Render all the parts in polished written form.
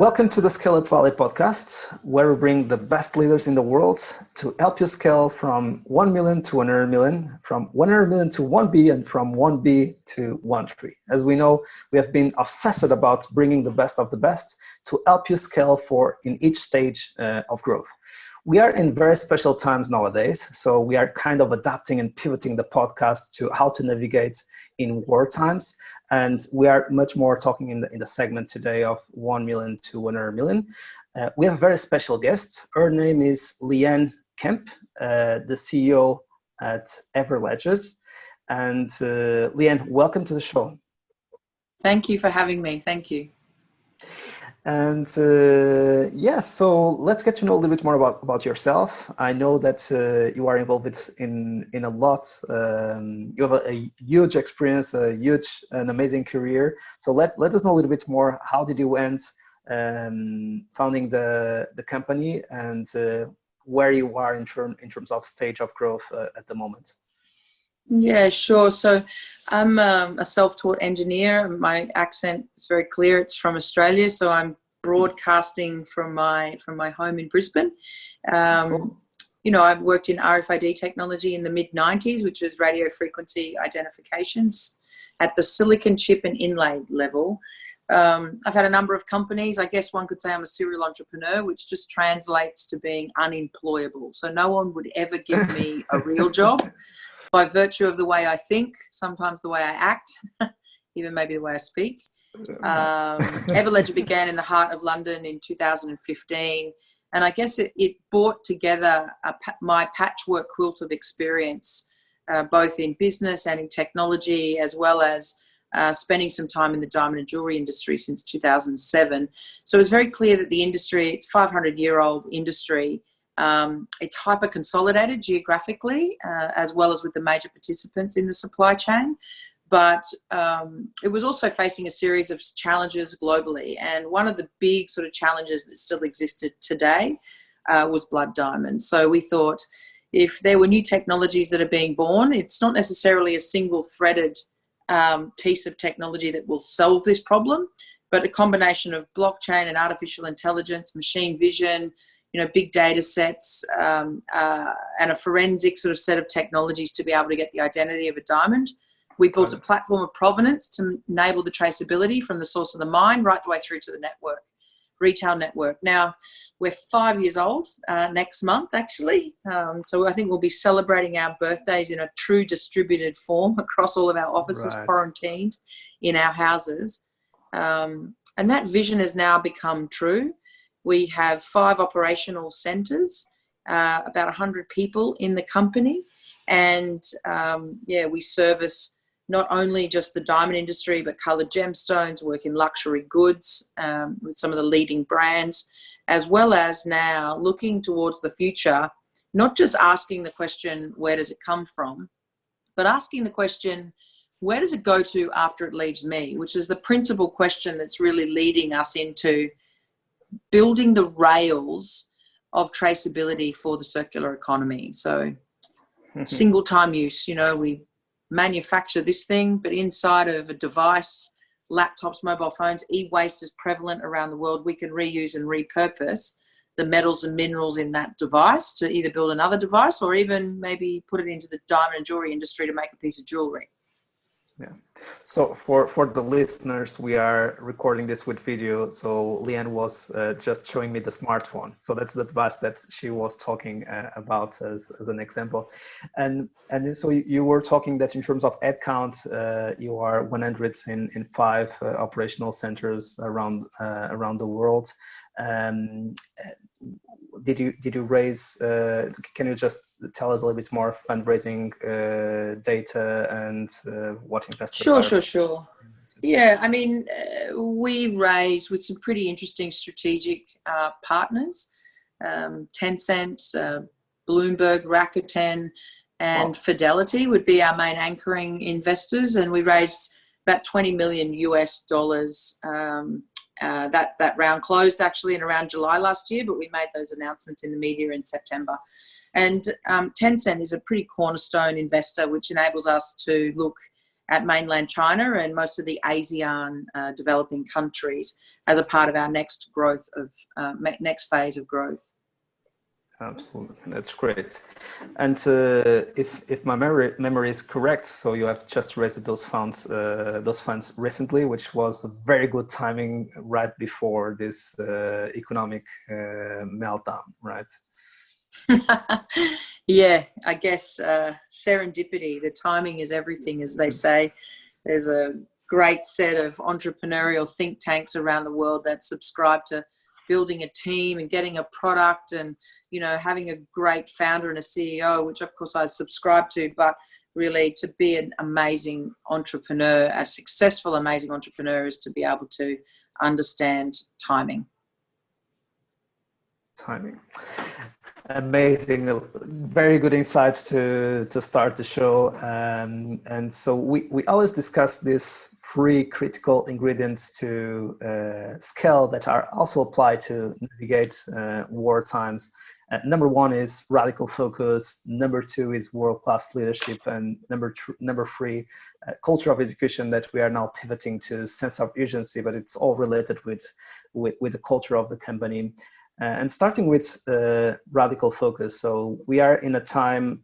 Welcome to the Scaleup Valley podcast, where we bring the best leaders in the world to help you scale from 1 million to 100 million, from 100 million to 1B, and from 1B to 1 3. As we know, we have been obsessed about bringing the best of the best to help you scale in each stage of growth. We are in very special times nowadays, so we are kind of adapting and pivoting the podcast to how to navigate in war times. And we are much more talking in the segment today of 1 million to 100 million. We have a very special guest. Her name is Leanne Kemp, the CEO at Everledger. And Leanne, welcome to the show. Thank you for having me. Thank you. And so let's get to know a little bit more about yourself. I know that you are involved in a lot. You have a huge experience, an amazing career. So let us know a little bit more. How did you end founding the company, and where you are in terms of stage of growth at the moment? Yeah, sure. So I'm a self-taught engineer. My accent is very clear. It's from Australia. So I'm broadcasting from my home in Brisbane. Cool. You know, I've worked in RFID technology in the mid-90s, which is radio frequency identifications at the silicon chip and inlay level. I've had a number of companies. I guess one could say I'm a serial entrepreneur, which just translates to being unemployable. So no one would ever give me a real job. By virtue of the way I think, sometimes the way I act, even maybe the way I speak. Everledger began in the heart of London in 2015. And I guess it brought together my patchwork quilt of experience, both in business and in technology, as well as spending some time in the diamond and jewelry industry since 2007. So it's very clear that the industry, it's a 500-year-old industry. It's hyper consolidated geographically, as well as with the major participants in the supply chain. But it was also facing a series of challenges globally. And one of the big sort of challenges that still existed today was blood diamonds. So we thought if there were new technologies that are being born, it's not necessarily a single threaded piece of technology that will solve this problem, but a combination of blockchain and artificial intelligence, machine vision, big data sets, and a forensic sort of set of technologies to be able to get the identity of a diamond. We built a platform of provenance to enable the traceability from the source of the mine right the way through to the retail network. Now, we're 5 years old next month, actually. So I think we'll be celebrating our birthdays in a true distributed form across all of our offices, quarantined in our houses. And that vision has now become true. We have 5 operational centres, about 100 people in the company. And we service not only just the diamond industry, but coloured gemstones, work in luxury goods with some of the leading brands, as well as now looking towards the future, not just asking the question, where does it come from, but asking the question, where does it go to after it leaves me, which is the principal question that's really leading us into building the rails of traceability for the circular economy. So single time use, we manufacture this thing, but inside of a device, laptops, mobile phones, e-waste is prevalent around the world. We can reuse and repurpose the metals and minerals in that device to either build another device or even maybe put it into the diamond and jewelry industry to make a piece of jewelry. Yeah. So for the listeners, we are recording this with video. So Leanne was just showing me the smartphone. So that's the device that she was talking about as an example. And so you were talking that in terms of head count, you are 100 in 5 operational centers around the world. Did you raise? Can you just tell us a little bit more fundraising data and what investors? Sure. Yeah, I mean, we raised with some pretty interesting strategic partners, Tencent, Bloomberg, Rakuten, and Fidelity would be our main anchoring investors, and we raised about $20 million US. That round closed actually in around July last year, but we made those announcements in the media in September. And Tencent is a pretty cornerstone investor, which enables us to look at mainland China and most of the ASEAN developing countries as a part of our next next phase of growth. Absolutely, that's great. And if my memory is correct, so you have just raised those funds recently, which was a very good timing right before this economic meltdown, right? Yeah, I guess serendipity. The timing is everything, as they say. There's a great set of entrepreneurial think tanks around the world that subscribe to building a team and getting a product and, having a great founder and a CEO, which of course I subscribe to, but really to be an amazing entrepreneur, a successful, amazing entrepreneur is to be able to understand timing. Amazing, very good insights to start the show. And so we always discuss these 3 critical ingredients to scale that are also applied to navigate war times. Number 1 is radical focus. Number 2 is world-class leadership, and number 3, culture of execution, that we are now pivoting to sense of urgency, but it's all related with the culture of the company. And starting with radical focus. So we are in a time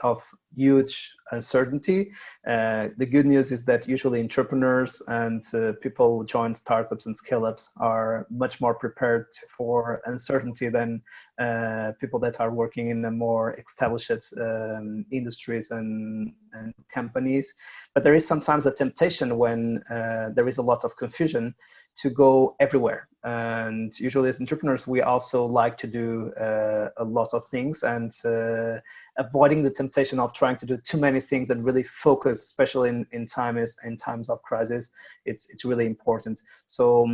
of huge uncertainty. The good news is that usually entrepreneurs and people who join startups and scale-ups are much more prepared for uncertainty than people that are working in the more established industries and companies. But there is sometimes a temptation when there is a lot of confusion to go everywhere. And usually as entrepreneurs, we also like to do a lot of things, and avoiding the temptation of trying to do too many things and really focus, especially in times of crisis, it's really important. So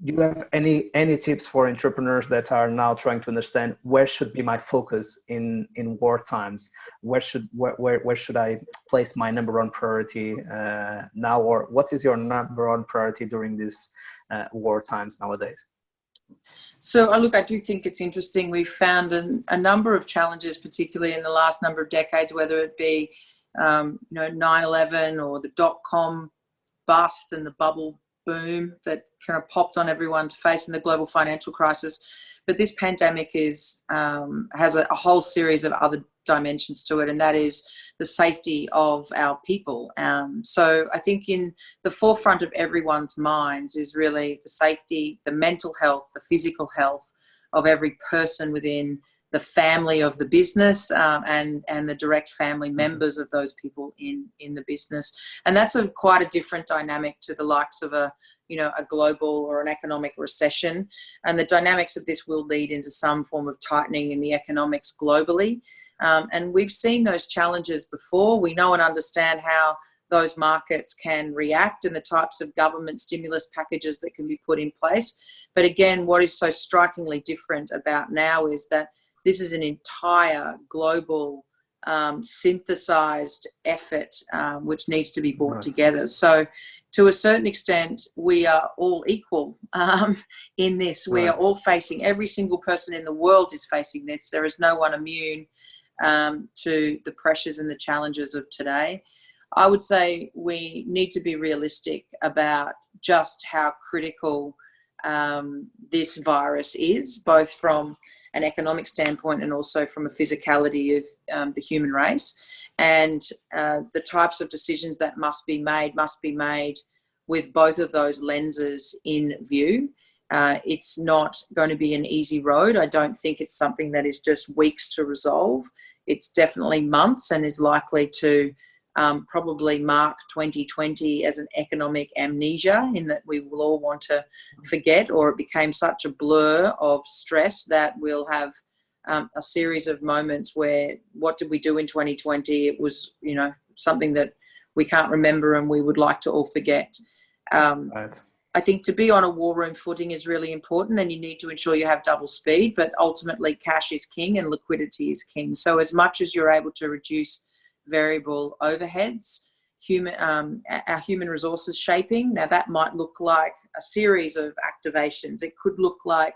do you have any tips for entrepreneurs that are now trying to understand where should be my focus in war times? Where should I place my number 1 priority now, or what is your number 1 priority during these war times nowadays? So look, I do think it's interesting. We've found a number of challenges, particularly in the last number of decades, whether it be 9/11 or the .com bust and the bubble boom that kind of popped on everyone's face in the global financial crisis. But this pandemic has a whole series of other dimensions to it, and that is the safety of our people. So I think in the forefront of everyone's minds is really the safety, the mental health, the physical health of every person within the family of the business, and the direct family members of those people in the business. And that's quite a different dynamic to the likes of a global or an economic recession. And the dynamics of this will lead into some form of tightening in the economics globally. And we've seen those challenges before. We know and understand how those markets can react and the types of government stimulus packages that can be put in place. But again, what is so strikingly different about now is that this is an entire global synthesized effort which needs to be brought together. So to a certain extent, we are all equal in this. We are all facing, every single person in the world is facing this. There is no one immune to the pressures and the challenges of today. I would say we need to be realistic about just how critical this virus is, both from an economic standpoint and also from a physicality of the human race. And the types of decisions that must be made with both of those lenses in view. It's not going to be an easy road. I don't think it's something that is just weeks to resolve. It's definitely months and is likely to probably mark 2020 as an economic amnesia, in that we will all want to forget, or it became such a blur of stress that we'll have a series of moments where, what did we do in 2020? It was, something that we can't remember and we would like to all forget. I think to be on a war room footing is really important, and you need to ensure you have double speed, but ultimately cash is king and liquidity is king. So as much as you're able to reduce variable overheads, our human resources shaping, now that might look like a series of activations. It could look like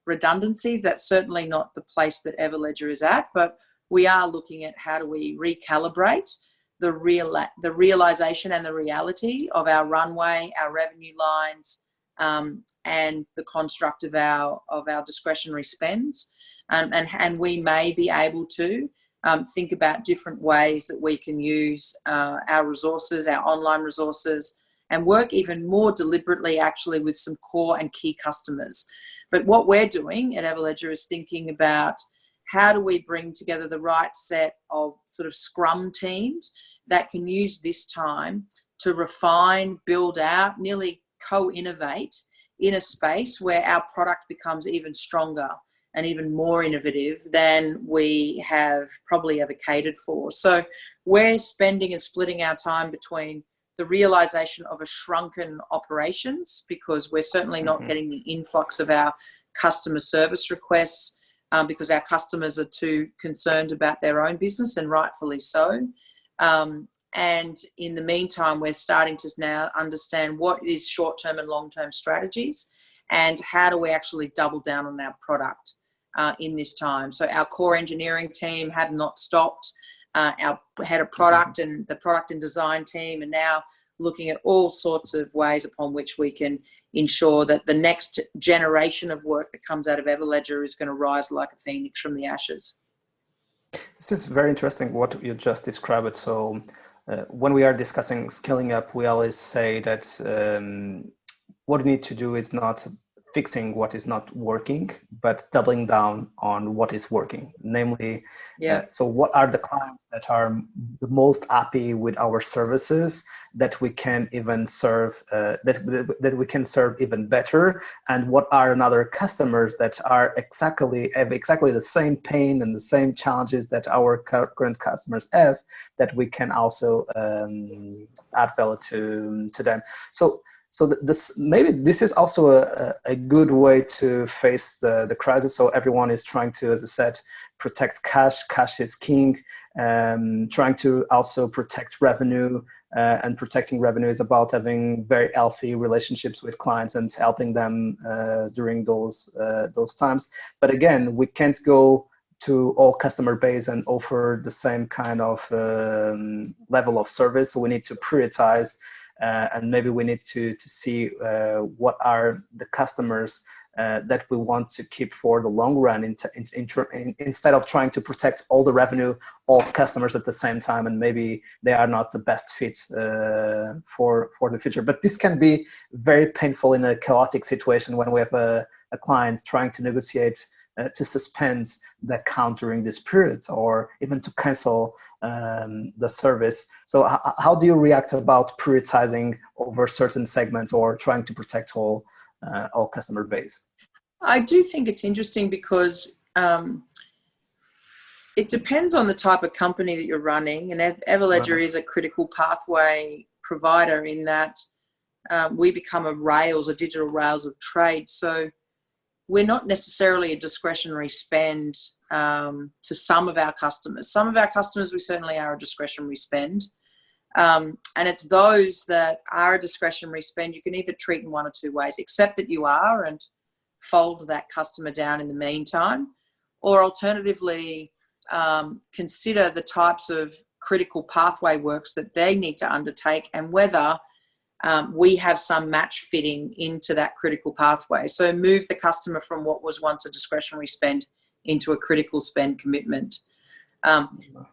redundancies. That's certainly not the place that Everledger is at, but we are looking at how do we recalibrate the realization and the reality of our runway, our revenue lines, and the construct of our discretionary spends, and we may be able to think about different ways that we can use our resources, our online resources, and work even more deliberately actually with some core and key customers. But what we're doing at Everledger is thinking about how do we bring together the right set of sort of scrum teams that can use this time to refine, build out, nearly co-innovate in a space where our product becomes even stronger and even more innovative than we have probably ever catered for. So we're spending and splitting our time between the realization of a shrunken operations, because we're certainly not getting the influx of our customer service requests because our customers are too concerned about their own business, and rightfully so. And in the meantime, we're starting to now understand what is short-term and long-term strategies, and how do we actually double down on our product in this time. So our core engineering team have not stopped. Our head of product and the product and design team are now looking at all sorts of ways upon which we can ensure that the next generation of work that comes out of Everledger is going to rise like a phoenix from the ashes. This is very interesting what you just described. So when we are discussing scaling up, we always say that what we need to do is not fixing what is not working, but doubling down on what is working. Namely, so what are the clients that are the most happy with our services that we can even serve, that we can serve even better, and what are another customers that are have exactly the same pain and the same challenges that our current customers have, that we can also add value to them. So this is also a good way to face the crisis. So everyone is trying to, as I said, protect cash. Cash is king. Trying to also protect revenue, and protecting revenue is about having very healthy relationships with clients and helping them during those times. But again, we can't go to all customer base and offer the same kind of level of service. So we need to prioritize. And maybe we need to see what are the customers that we want to keep for the long run instead of trying to protect all the revenue, all customers at the same time, and maybe they are not the best fit for the future. But this can be very painful in a chaotic situation when we have a client trying to negotiate to suspend the account during this period, or even to cancel the service. So how do you react about prioritizing over certain segments or trying to protect all customer base? I do think it's interesting because it depends on the type of company that you're running, and Everledger is a critical pathway provider in that we become a digital rails of trade. So we're not necessarily a discretionary spend to some of our customers. Some of our customers, we certainly are a discretionary spend. And it's those that are a discretionary spend, you can either treat in one or two ways: accept that you are and fold that customer down in the meantime, or alternatively, consider the types of critical pathway works that they need to undertake and whether we have some match fitting into that critical pathway. So move the customer from what was once a discretionary spend into a critical spend commitment.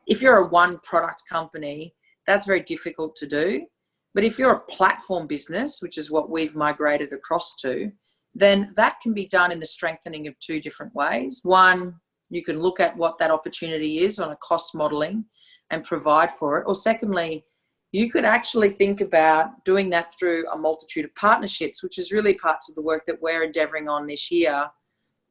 If you're a one product company, that's very difficult to do. But if you're a platform business, which is what we've migrated across to, then that can be done in the strengthening of two different ways. One, you can look at what that opportunity is on a cost modeling and provide for it. Or secondly, you could actually think about doing that through a multitude of partnerships, which is really parts of the work that we're endeavouring on this year,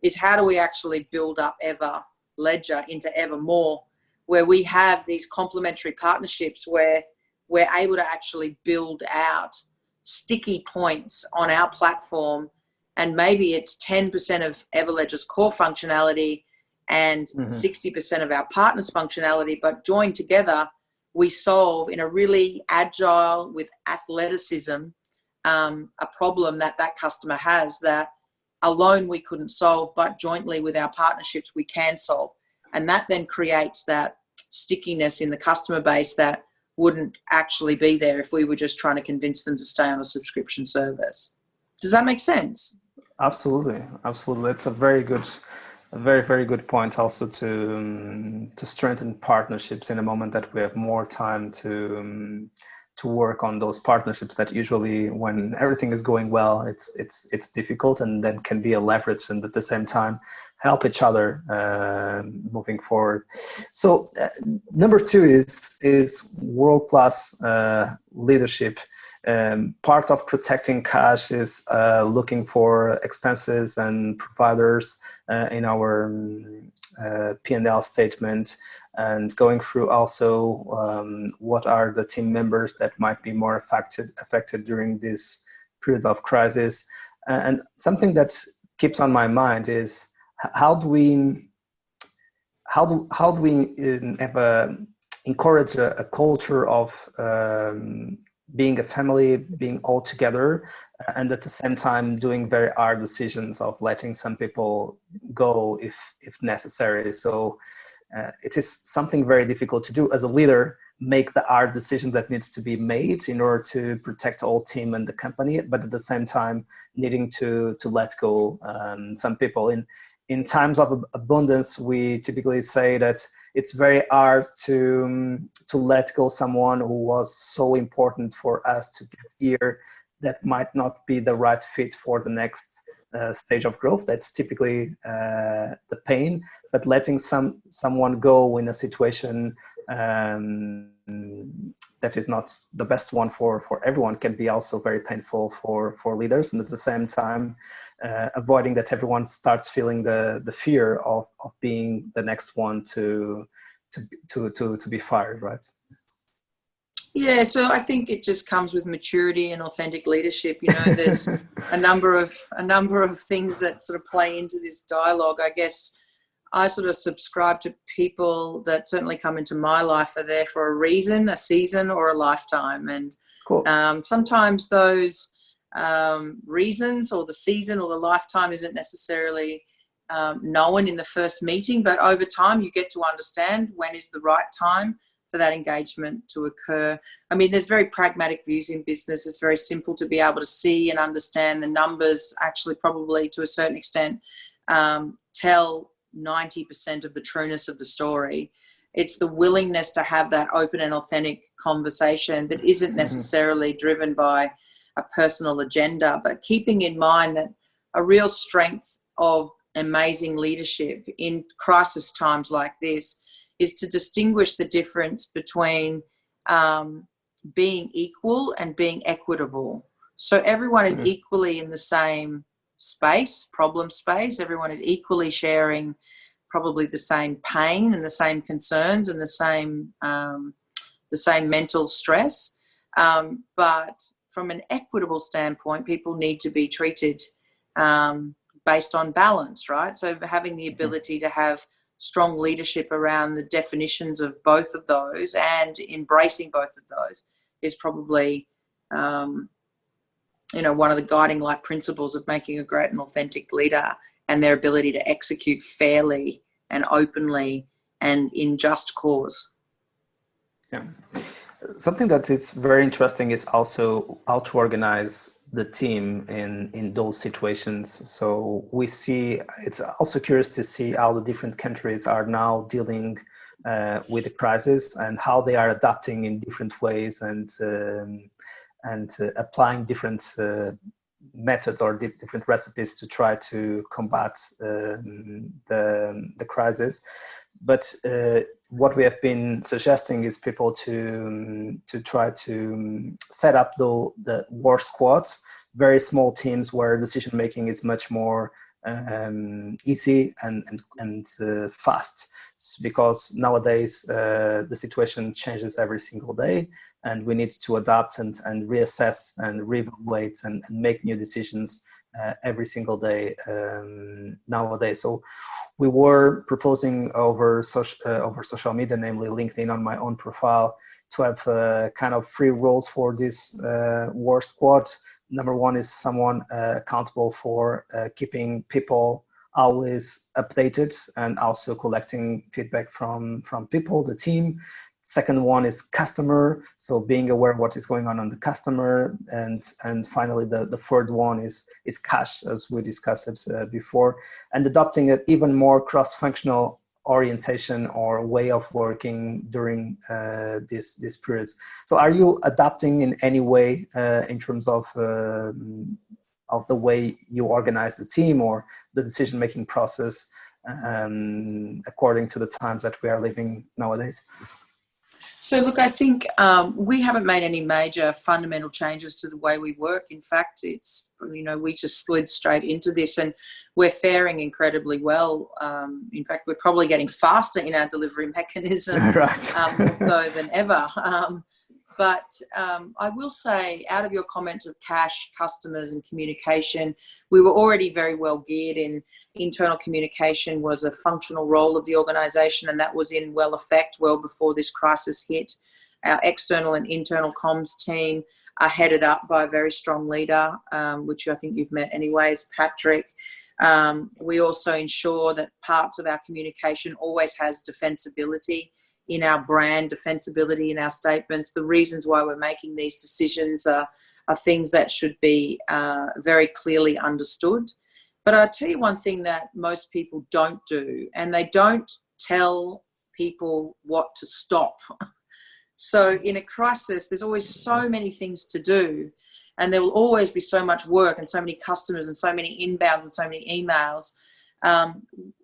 is how do we actually build up Everledger into Evermore, where we have these complementary partnerships where we're able to actually build out sticky points on our platform, and maybe it's 10% of Everledger's core functionality and 60% of our partners' functionality, but joined together, we solve in a really agile, with athleticism, a problem that customer has that alone we couldn't solve, but jointly with our partnerships we can solve. And that then creates that stickiness in the customer base that wouldn't actually be there if we were just trying to convince them to stay on a subscription service. Does that make sense? Absolutely, absolutely. It's a very good, a very, very good point also to strengthen partnerships in a moment that we have more time to work on those partnerships that usually when everything is going well, it's difficult, and then can be a leverage, and at the same time help each other moving forward. So number two is world-class leadership. Part of protecting cash is looking for expenses and providers in our P&L statement, and going through also what are the team members that might be more affected during this period of crisis. And something that keeps on my mind is how do we encourage a culture of being a family, being all together, and at the same time doing very hard decisions of letting some people go if necessary. So it is something very difficult to do as a leader, make the hard decision that needs to be made in order to protect all team and the company, but at the same time needing to let go some people. In times of abundance, we typically say that it's very hard to let go someone who was so important for us to get here that might not be the right fit for the next stage of growth. That's typically the pain, but letting someone go in a situation that is not the best one for everyone can be also very painful for leaders, and at the same time avoiding that everyone starts feeling the fear of being the next one to be fired, right? Yeah, so I think it just comes with maturity and authentic leadership. You know, there's a number of things that sort of play into this dialogue. I guess I sort of subscribe to people that certainly come into my life are there for a reason, a season, or a lifetime. And cool. Sometimes those reasons or the season or the lifetime isn't necessarily known in the first meeting, but over time you get to understand when is the right time for that engagement to occur. I mean, there's very pragmatic views in business. It's very simple to be able to see and understand the numbers, actually probably to a certain extent tell 90% of the trueness of the story. It's the willingness to have that open and authentic conversation that isn't necessarily driven by a personal agenda, but keeping in mind that a real strength of amazing leadership in crisis times like this is to distinguish the difference between being equal and being equitable. So everyone is equally in the same space, problem space. Everyone is equally sharing probably the same pain and the same concerns and the same mental stress. But from an equitable standpoint, people need to be treated based on balance, right? So having the ability to have strong leadership around the definitions of both of those and embracing both of those is probably, one of the guiding light principles of making a great and authentic leader, and their ability to execute fairly and openly and in just cause. Yeah. Something that is very interesting is also how to organize the team in those situations. So we see, it's also curious to see how the different countries are now dealing with the crisis and how they are adapting in different ways and applying different methods or different recipes to try to combat the crisis. But what we have been suggesting is people to try to set up the war squads, very small teams where decision making is much more easy and fast, because nowadays the situation changes every single day, and we need to adapt and reassess and reevaluate and make new decisions every single day nowadays. So we were proposing over social media, namely LinkedIn, on my own profile, to have kind of 3 roles for this war squad. Number 1 is someone accountable for keeping people always updated and also collecting feedback from people, the team. Second one is customer, so being aware of what is going on the customer, and finally the third one is cash, as we discussed it before, and adopting an even more cross-functional orientation or way of working during these periods. So are you adapting in any way in terms of the way you organize the team or the decision-making process according to the times that we are living nowadays? So look, I think we haven't made any major fundamental changes to the way we work. In fact, it's, we just slid straight into this and we're faring incredibly well. In fact, we're probably getting faster in our delivery mechanism right. More so than ever. But I will say, out of your comment of cash, customers and communication, we were already very well geared in. Internal communication was a functional role of the organisation, and that was in well effect well before this crisis hit. Our external and internal comms team are headed up by a very strong leader, which I think you've met anyways, Patrick. We also ensure that parts of our communication always has defensibility in our brand, defensibility in our statements. The reasons why we're making these decisions are things that should be very clearly understood. But I'll tell you one thing that most people don't do, and they don't tell people what to stop. So in a crisis, there's always so many things to do, and there will always be so much work and so many customers and so many inbounds and so many emails.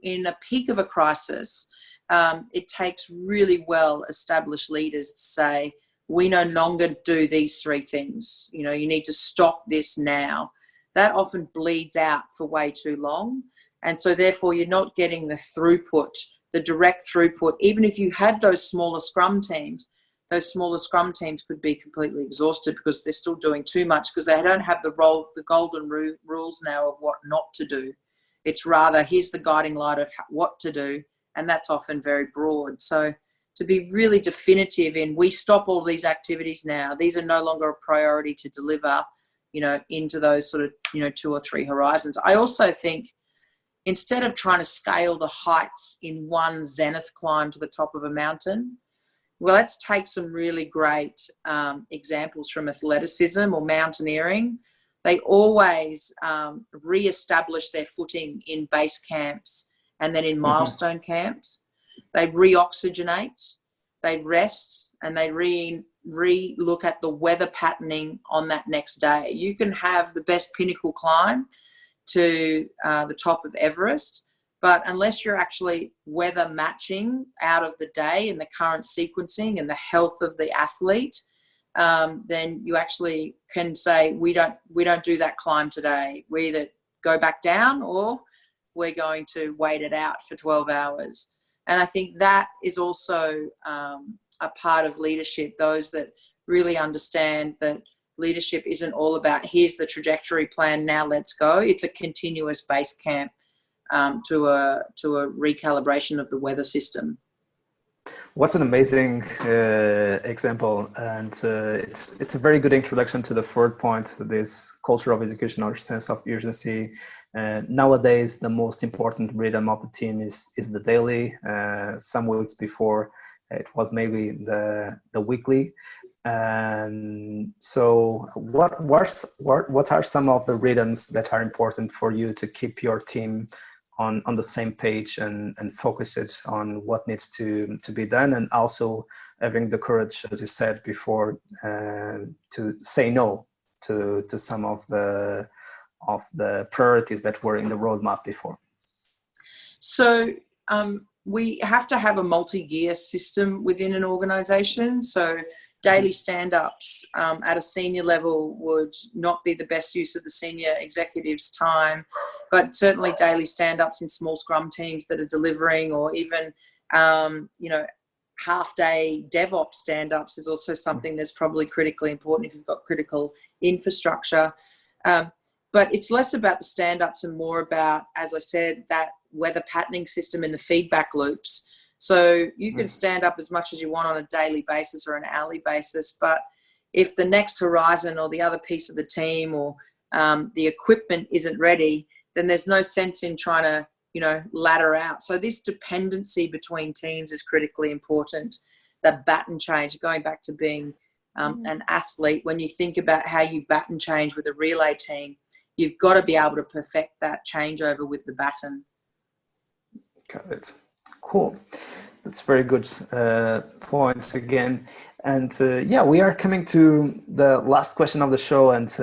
In a peak of a crisis, it takes really well-established leaders to say, we no longer do these three things. You need to stop this now. That often bleeds out for way too long. And so therefore you're not getting the throughput, the direct throughput. Even if you had those smaller scrum teams could be completely exhausted because they're still doing too much, because they don't have the golden rules now of what not to do. It's rather, here's the guiding light of what to do. And that's often very broad. So to be really definitive in, we stop all these activities now. These are no longer a priority to deliver, into those sort of, 2 or 3 horizons. I also think instead of trying to scale the heights in one zenith climb to the top of a mountain, well, let's take some really great examples from athleticism or mountaineering. They always re-establish their footing in base camps and then in milestone camps. They re-oxygenate, they rest, and they re-look at the weather patterning on that next day. You can have the best pinnacle climb to the top of Everest, but unless you're actually weather matching out of the day and the current sequencing and the health of the athlete, then you actually can say, we don't do that climb today. We either go back down or we're going to wait it out for 12 hours. And I think that is also a part of leadership, those that really understand that leadership isn't all about, here's the trajectory plan, now let's go. It's a continuous base camp to a recalibration of the weather system. What's an amazing example, and it's a very good introduction to the third point, this culture of execution or sense of urgency. Nowadays, the most important rhythm of the team is the daily. Some weeks before, it was maybe the weekly. And so, what are some of the rhythms that are important for you to keep your team on the same page and focus it on what needs to be done, and also having the courage, as you said before, to say no to some of the priorities that were in the roadmap before? So we have to have a multi-gear system within an organization. So daily stand-ups at a senior level would not be the best use of the senior executive's time, but certainly daily stand-ups in small scrum teams that are delivering, or even, half-day DevOps stand-ups is also something that's probably critically important if you've got critical infrastructure. But it's less about the stand-ups and more about, as I said, that weather patterning system and the feedback loops. So you can stand up as much as you want on a daily basis or an hourly basis, but if the next horizon or the other piece of the team or the equipment isn't ready, then there's no sense in trying to, ladder out. So this dependency between teams is critically important. that baton change, going back to being an athlete. When you think about how you baton change with a relay team, you've got to be able to perfect that changeover with the baton. Got it. Cool. That's very good point again. And yeah, we are coming to the last question of the show, and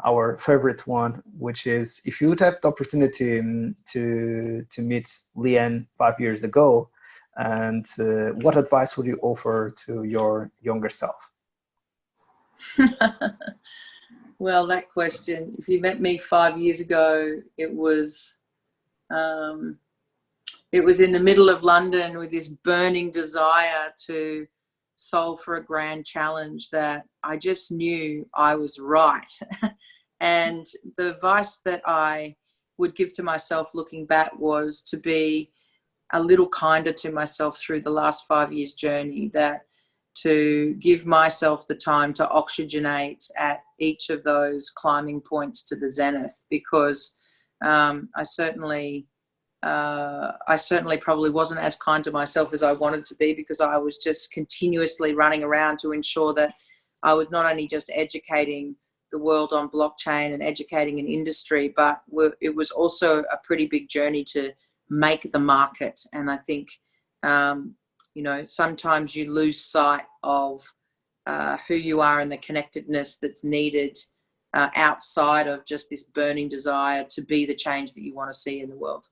our favorite one, which is, if you would have the opportunity to meet Leanne 5 years ago, and what advice would you offer to your younger self? Well, that question, if you met me 5 years ago, it was in the middle of London with this burning desire to solve for a grand challenge that I just knew I was right. And the advice that I would give to myself looking back was to be a little kinder to myself through the last 5 years journey, that to give myself the time to oxygenate at each of those climbing points to the zenith, because I certainly probably wasn't as kind to myself as I wanted to be, because I was just continuously running around to ensure that I was not only just educating the world on blockchain and educating an industry, but it was also a pretty big journey to make the market. And I think, sometimes you lose sight of who you are and the connectedness that's needed outside of just this burning desire to be the change that you want to see in the world.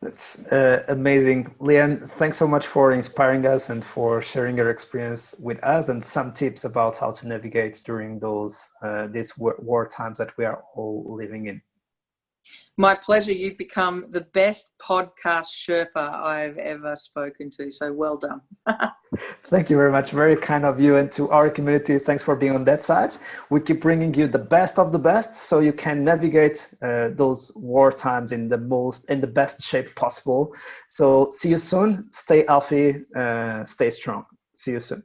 That's amazing. Leanne, thanks so much for inspiring us and for sharing your experience with us, and some tips about how to navigate during these war times that we are all living in. My pleasure. You've become the best podcast Sherpa I've ever spoken to. So well done. Thank you very much. Very kind of you, and to our community, thanks for being on that side. We keep bringing you the best of the best, so you can navigate those war times in the best shape possible. So see you soon. Stay healthy. Stay strong. See you soon.